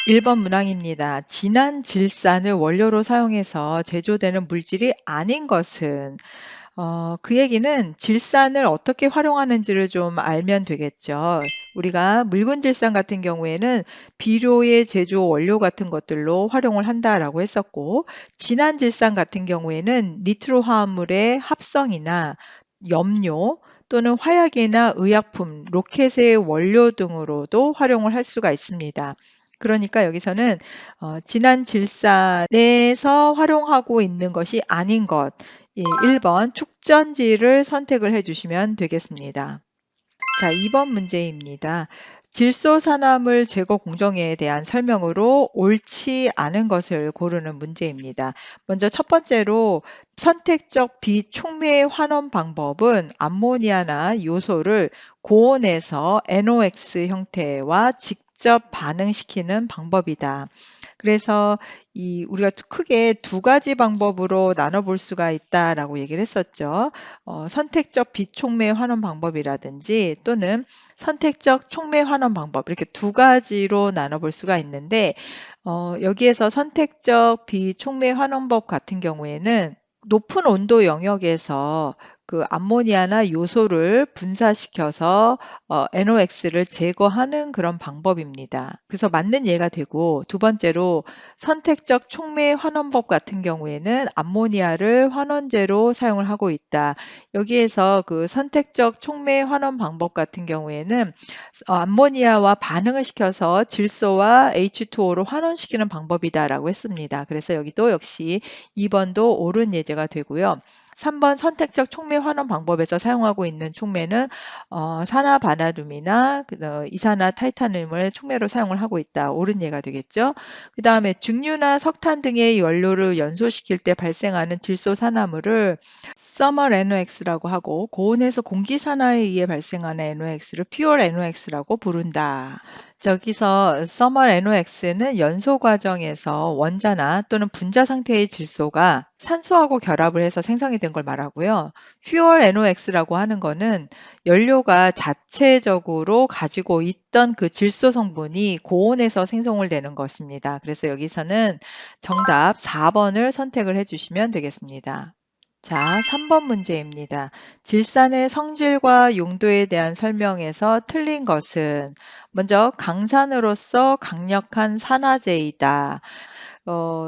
1번 문항입니다. 진한 질산을 원료로 사용해서 제조되는 물질이 아닌 것은 그 얘기는 질산을 어떻게 활용하는지를 좀 알면 되겠죠. 우리가 묽은 질산 같은 경우에는 비료의 제조 원료 같은 것들로 활용을 한다라고 했었고, 진한 질산 같은 경우에는 니트로 화합물의 합성이나 염료 또는 화약이나 의약품, 로켓의 원료 등으로도 활용을 할 수가 있습니다. 그러니까 여기서는 진한 질산에서 활용하고 있는 것이 아닌 것, 1번 축전지를 선택을 해주시면 되겠습니다. 자, 2번 문제입니다. 질소산화물 제거 공정에 대한 설명으로 옳지 않은 것을 고르는 문제입니다. 먼저 첫 번째로 선택적 비촉매 환원 방법은 암모니아나 요소를 고온에서 NOx 형태와 직접 반응시키는 방법이다. 그래서 우리가 크게 두 가지 방법으로 나눠볼 수가 있다라고 얘기를 했었죠. 선택적 비촉매 환원 방법이라든지 또는 선택적 촉매 환원 방법, 이렇게 두 가지로 나눠볼 수가 있는데, 여기에서 선택적 비촉매 환원법 같은 경우에는 높은 온도 영역에서 그 암모니아나 요소를 분사시켜서 NOx를 제거하는 그런 방법입니다. 그래서 맞는 예가 되고, 두 번째로 선택적 촉매 환원법 같은 경우에는 암모니아를 환원제로 사용을 하고 있다. 여기에서 그 선택적 촉매 환원 방법 같은 경우에는 암모니아와 반응을 시켜서 질소와 H2O로 환원시키는 방법이다라고 했습니다. 그래서 여기도 역시 2번도 옳은 예제가 되고요. 3번 선택적 촉매 환원 방법에서 사용하고 있는 촉매는 산화바나듐이나 이산화타이타늄을 촉매로 사용을 하고 있다. 옳은 예가 되겠죠. 그 다음에 증류나 석탄 등의 연료를 연소시킬 때 발생하는 질소 산화물을 서머 NOx라고 하고, 고온에서 공기 산화에 의해 발생하는 NOx를 퓨어 NOx라고 부른다. 저기서 서머 NOx는 연소 과정에서 원자나 또는 분자 상태의 질소가 산소하고 결합을 해서 생성이 된 걸 말하고요. 퓨어 NOx라고 하는 거는 연료가 자체적으로 가지고 있던 그 질소 성분이 고온에서 생성을 되는 것입니다. 그래서 여기서는 정답 4번을 선택을 해주시면 되겠습니다. 자, 3번 문제입니다. 질산의 성질과 용도에 대한 설명에서 틀린 것은 먼저 강산으로서 강력한 산화제이다.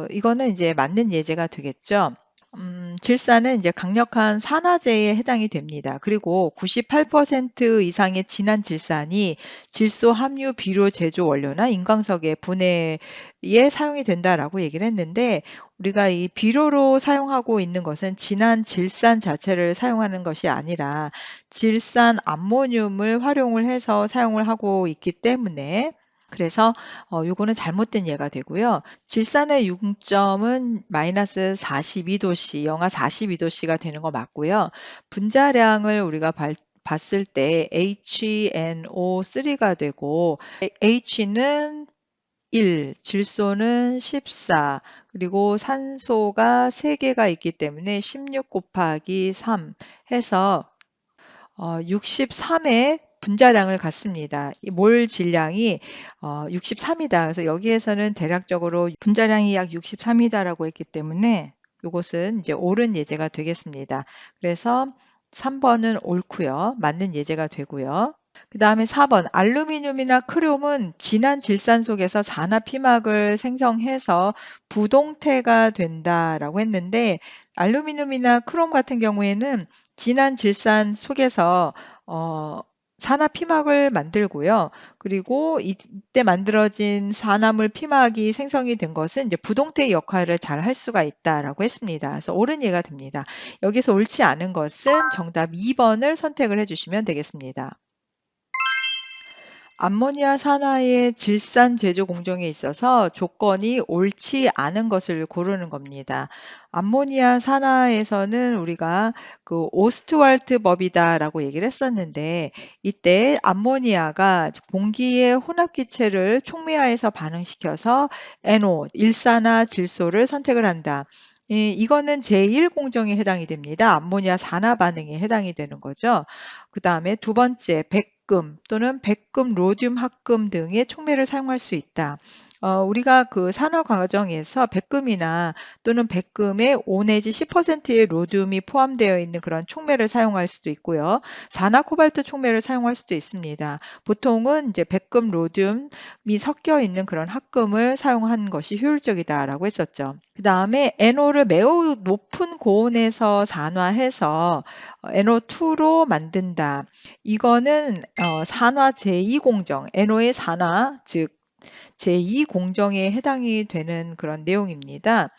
이거는 이제 맞는 예제가 되겠죠. 질산은 이제 강력한 산화제에 해당이 됩니다. 그리고 98% 이상의 진한 질산이 질소 함유 비료 제조 원료나 인광석의 분해에 사용이 된다라고 얘기를 했는데, 우리가 이 비료로 사용하고 있는 것은 진한 질산 자체를 사용하는 것이 아니라 질산 암모늄을 활용을 해서 사용을 하고 있기 때문에, 그래서 요거는 잘못된 예가 되고요. 질산의 융점은 마이너스 42도씨, 영하 42도씨가 되는 거 맞고요. 분자량을 우리가 봤을 때 HNO3가 되고, H는 1, 질소는 14, 그리고 산소가 3개가 있기 때문에 16 곱하기 3 해서 63의 분자량을 갖습니다. 몰 질량이 63이다. 그래서 여기에서는 대략적으로 분자량이 약 63이다라고 했기 때문에 이것은 이제 옳은 예제가 되겠습니다. 그래서 3번은 옳고요. 맞는 예제가 되고요. 그 다음에 4번 알루미늄이나 크롬은 진한 질산 속에서 산화 피막을 생성해서 부동태가 된다라고 했는데, 알루미늄이나 크롬 같은 경우에는 진한 질산 속에서 산화 피막을 만들고요. 그리고 이때 만들어진 산화물 피막이 생성이 된 것은 이제 부동태 역할을 잘 할 수가 있다라고 했습니다. 그래서 옳은 예가 됩니다. 여기서 옳지 않은 것은 정답 2번을 선택을 해주시면 되겠습니다. 암모니아 산화의 질산 제조 공정에 있어서 조건이 옳지 않은 것을 고르는 겁니다. 암모니아 산화에서는 우리가 그 오스트왈트 법이다라고 얘기를 했었는데, 이때 암모니아가 공기의 혼합기체를 촉매하여서 반응시켜서 NO, 일산화 질소를 선택을 한다. 이거는 제1공정에 해당이 됩니다. 암모니아 산화 반응에 해당이 되는 거죠. 그 다음에 두 번째, 백금 또는 백금 로듐 합금 등의 촉매를 사용할 수 있다. 우리가 그 산업 과정에서 백금이나 또는 백금의 5 내지 10%의 로듐이 포함되어 있는 그런 촉매를 사용할 수도 있고요. 산화 코발트 촉매를 사용할 수도 있습니다. 보통은 이제 백금, 로듐이 섞여 있는 그런 합금을 사용한 것이 효율적이다라고 했었죠. 그다음에 NO를 매우 높은 고온에서 산화해서 NO2로 만든다. 이거는 산화 제2 공정, NO의 산화, 즉 제2 공정에 해당이 되는 그런 내용입니다.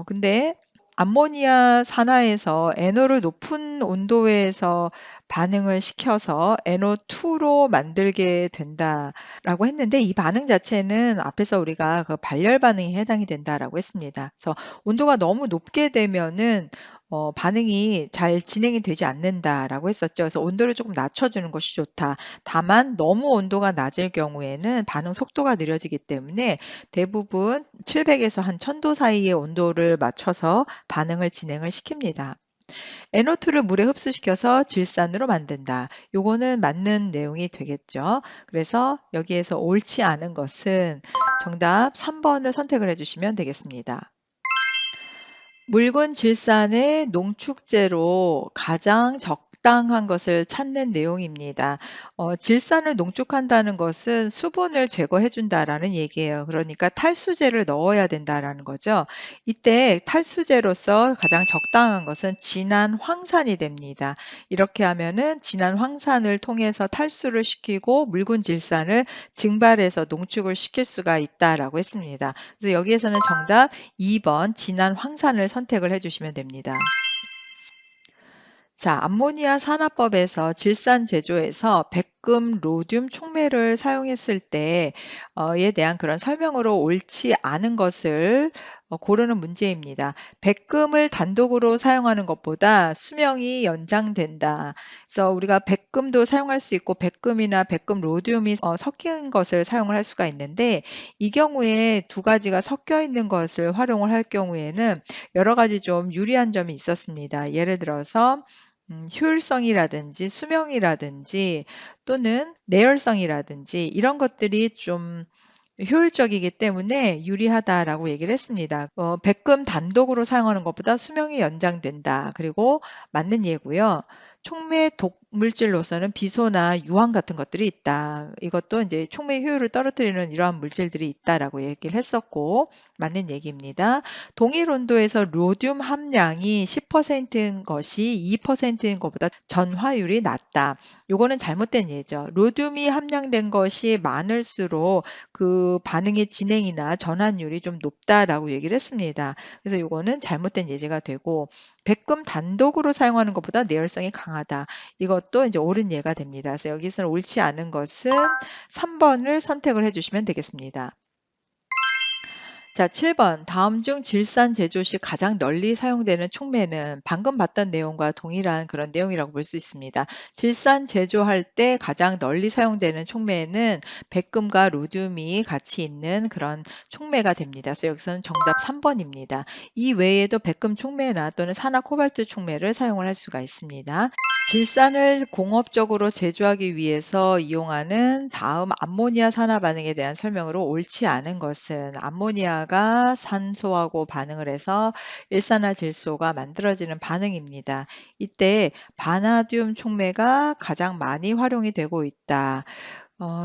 근데 암모니아 산화에서 NO를 높은 온도에서 반응을 시켜서 NO2로 만들게 된다라고 했는데 이 반응 자체는 앞에서 우리가 그 발열 반응에 해당이 된다라고 했습니다. 그래서 온도가 너무 높게 되면은 반응이 잘 진행이 되지 않는다라고 했었죠. 그래서 온도를 조금 낮춰주는 것이 좋다. 다만 너무 온도가 낮을 경우에는 반응 속도가 느려지기 때문에 대부분 700에서 한 1000도 사이의 온도를 맞춰서 반응을 진행을 시킵니다. NO2를 물에 흡수시켜서 질산으로 만든다. 요거는 맞는 내용이 되겠죠. 그래서 여기에서 옳지 않은 것은 정답 3번을 선택을 해주시면 되겠습니다. 묽은 질산의 농축제로 가장 적당한 것을 찾는 내용입니다. 질산을 농축한다는 것은 수분을 제거해 준다라는 얘기예요. 그러니까 탈수제를 넣어야 된다라는 거죠. 이때 탈수제로서 가장 적당한 것은 진한 황산이 됩니다. 이렇게 하면은 진한 황산을 통해서 탈수를 시키고 묽은 질산을 증발해서 농축을 시킬 수가 있다라고 했습니다. 그래서 여기에서는 정답 2번 진한 황산을 선택을 해주시면 됩니다. 자, 암모니아 산화법에서 질산 제조에서 백금, 로듐 촉매를 사용했을 때에 대한 그런 설명으로 옳지 않은 것을 고르는 문제입니다. 백금을 단독으로 사용하는 것보다 수명이 연장된다. 그래서 우리가 백금도 사용할 수 있고 백금이나 백금 로듐이 섞인 것을 사용을 할 수가 있는데 이 경우에 두 가지가 섞여 있는 것을 활용을 할 경우에는 여러 가지 좀 유리한 점이 있었습니다. 예를 들어서 효율성이라든지 수명이라든지 또는 내열성이라든지 이런 것들이 좀 효율적이기 때문에 유리하다라고 얘기를 했습니다. 백금 단독으로 사용하는 것보다 수명이 연장된다. 그리고 맞는 예고요. 촉매 독물질로서는 비소나 유황 같은 것들이 있다. 이것도 이제 촉매 효율을 떨어뜨리는 이러한 물질들이 있다라고 얘기를 했었고 맞는 얘기입니다. 동일 온도에서 로듐 함량이 10%인 것이 2%인 것보다 전화율이 낮다. 요거는 잘못된 예죠. 로듐이 함량된 것이 많을수록 그 반응의 진행이나 전환율이 좀 높다라고 얘기를 했습니다. 그래서 요거는 잘못된 예제가 되고 백금 단독으로 사용하는 것보다 내열성이 강하다. 이것도 이제 옳은 예가 됩니다. 그래서 여기서는 옳지 않은 것은 3번을 선택을 해주시면 되겠습니다. 자, 7번. 다음 중 질산 제조 시 가장 널리 사용되는 촉매는 방금 봤던 내용과 동일한 그런 내용이라고 볼 수 있습니다. 질산 제조할 때 가장 널리 사용되는 촉매는 백금과 로듐이 같이 있는 그런 촉매가 됩니다. 그래서 여기서는 정답 3번입니다. 이 외에도 백금 촉매나 또는 산화 코발트 촉매를 사용을 할 수가 있습니다. 질산을 공업적으로 제조하기 위해서 이용하는 다음 암모니아 산화 반응에 대한 설명으로 옳지 않은 것은 암모니아가 산소하고 반응을 해서 일산화질소가 만들어지는 반응입니다. 이때 바나듐 촉매가 가장 많이 활용이 되고 있다.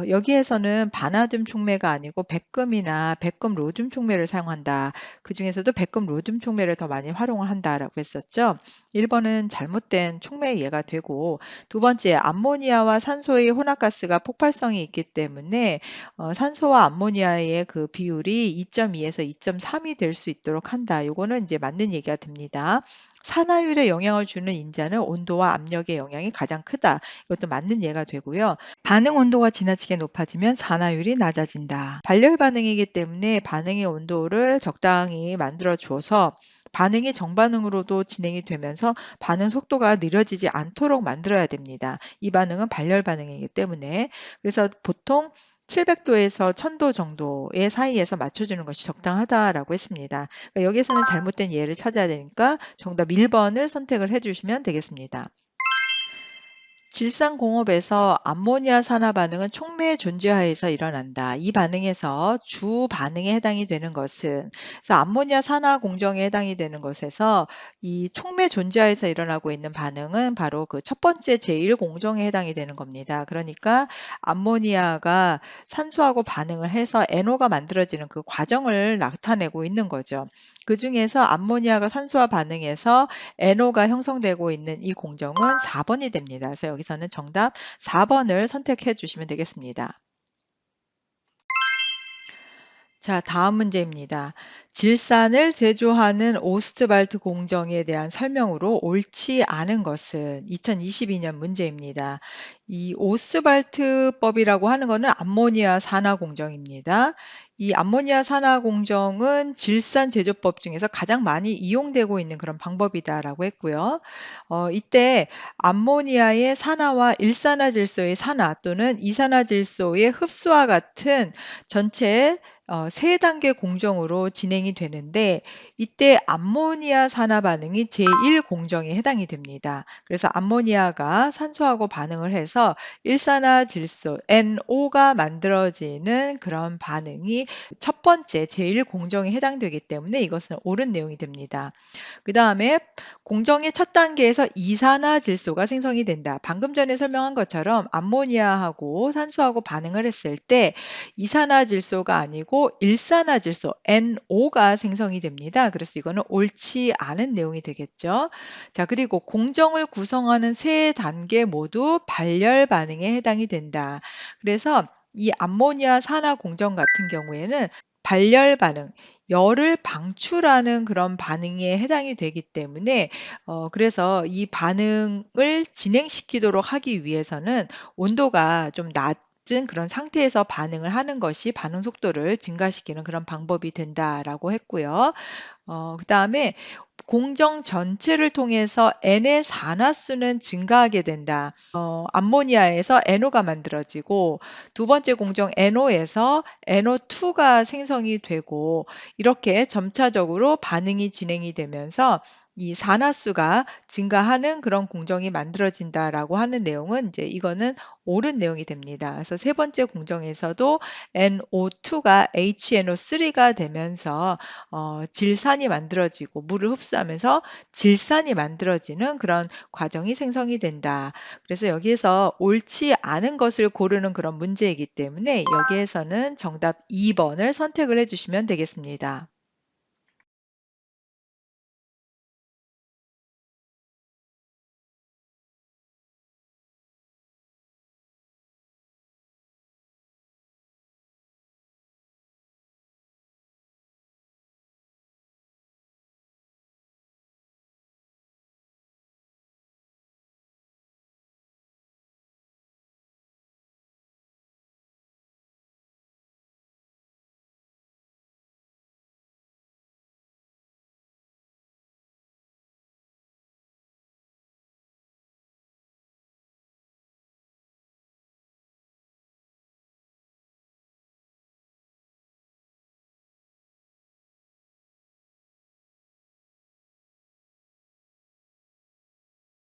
여기에서는 바나듐 촉매가 아니고 백금이나 백금 로듐 촉매를 사용한다. 그중에서도 백금 로듐 촉매를 더 많이 활용을 한다라고 했었죠. 1번은 잘못된 촉매 예가 되고 두 번째 암모니아와 산소의 혼합가스가 폭발성이 있기 때문에 산소와 암모니아의 그 비율이 2.2에서 2.3이 될 수 있도록 한다. 요거는 이제 맞는 얘기가 됩니다. 산화율에 영향을 주는 인자는 온도와 압력의 영향이 가장 크다. 이것도 맞는 예가 되고요. 반응 온도가 지나치게 높아지면 산화율이 낮아진다. 발열 반응이기 때문에 반응의 온도를 적당히 만들어 줘서 반응이 정반응으로도 진행이 되면서 반응 속도가 느려지지 않도록 만들어야 됩니다. 이 반응은 발열 반응이기 때문에 그래서 보통 700도에서 1000도 정도의 사이에서 맞춰주는 것이 적당하다라고 했습니다. 그러니까 여기서는 잘못된 예를 찾아야 되니까 정답 1번을 선택을 해주시면 되겠습니다. 질산공업에서 암모니아 산화 반응은 촉매 존재하에서 일어난다. 이 반응에서 주 반응에 해당이 되는 것은, 그래서 암모니아 산화 공정에 해당이 되는 것에서 이 촉매 존재하에서 일어나고 있는 반응은 바로 그 첫 번째 제1공정에 해당이 되는 겁니다. 그러니까 암모니아가 산소하고 반응을 해서 NO가 만들어지는 그 과정을 나타내고 있는 거죠. 그 중에서 암모니아가 산소와 반응해서 NO가 형성되고 있는 이 공정은 4번이 됩니다. 그래서 여기서는 정답 4번을 선택해 주시면 되겠습니다. 자, 다음 문제입니다. 질산을 제조하는 오스트발트 공정에 대한 설명으로 옳지 않은 것은 2022년 문제입니다. 이 오스발트법이라고 하는 것은 암모니아 산화 공정입니다. 이 암모니아 산화 공정은 질산 제조법 중에서 가장 많이 이용되고 있는 그런 방법이다라고 했고요. 이때 암모니아의 산화와 일산화질소의 산화 또는 이산화질소의 흡수와 같은 전체 세 단계 공정으로 진행이 되는데 이때 암모니아 산화 반응이 제1공정에 해당이 됩니다. 그래서 암모니아가 산소하고 반응을 해서 일산화질소 NO가 만들어지는 그런 반응이 첫 번째 제1공정에 해당되기 때문에 이것은 옳은 내용이 됩니다. 그 다음에 공정의 첫 단계에서 이산화질소가 생성이 된다. 방금 전에 설명한 것처럼 암모니아하고 산소하고 반응을 했을 때 이산화질소가 아니고 일산화질소 NO가 생성이 됩니다. 그래서 이거는 옳지 않은 내용이 되겠죠. 자, 그리고 공정을 구성하는 세 단계 모두 발열 반응에 해당이 된다. 그래서 이 암모니아 산화 공정 같은 경우에는 발열 반응, 열을 방출하는 그런 반응에 해당이 되기 때문에 그래서 이 반응을 진행시키도록 하기 위해서는 온도가 좀 낮은 그런 상태에서 반응을 하는 것이 반응 속도를 증가시키는 그런 방법이 된다라고 했고요. 그다음에 공정 전체를 통해서 N의 산화수는 증가하게 된다. 암모니아에서 NO가 만들어지고 두 번째 공정 NO에서 NO2가 생성이 되고 이렇게 점차적으로 반응이 진행이 되면서 이 산화수가 증가하는 그런 공정이 만들어진다라고 하는 내용은 이제 이거는 옳은 내용이 됩니다. 그래서 세 번째 공정에서도 NO2가 HNO3가 되면서 질산이 만들어지고 물을 흡수하면서 질산이 만들어지는 그런 과정이 생성이 된다. 그래서 여기에서 옳지 않은 것을 고르는 그런 문제이기 때문에 여기에서는 정답 2번을 선택을 해주시면 되겠습니다.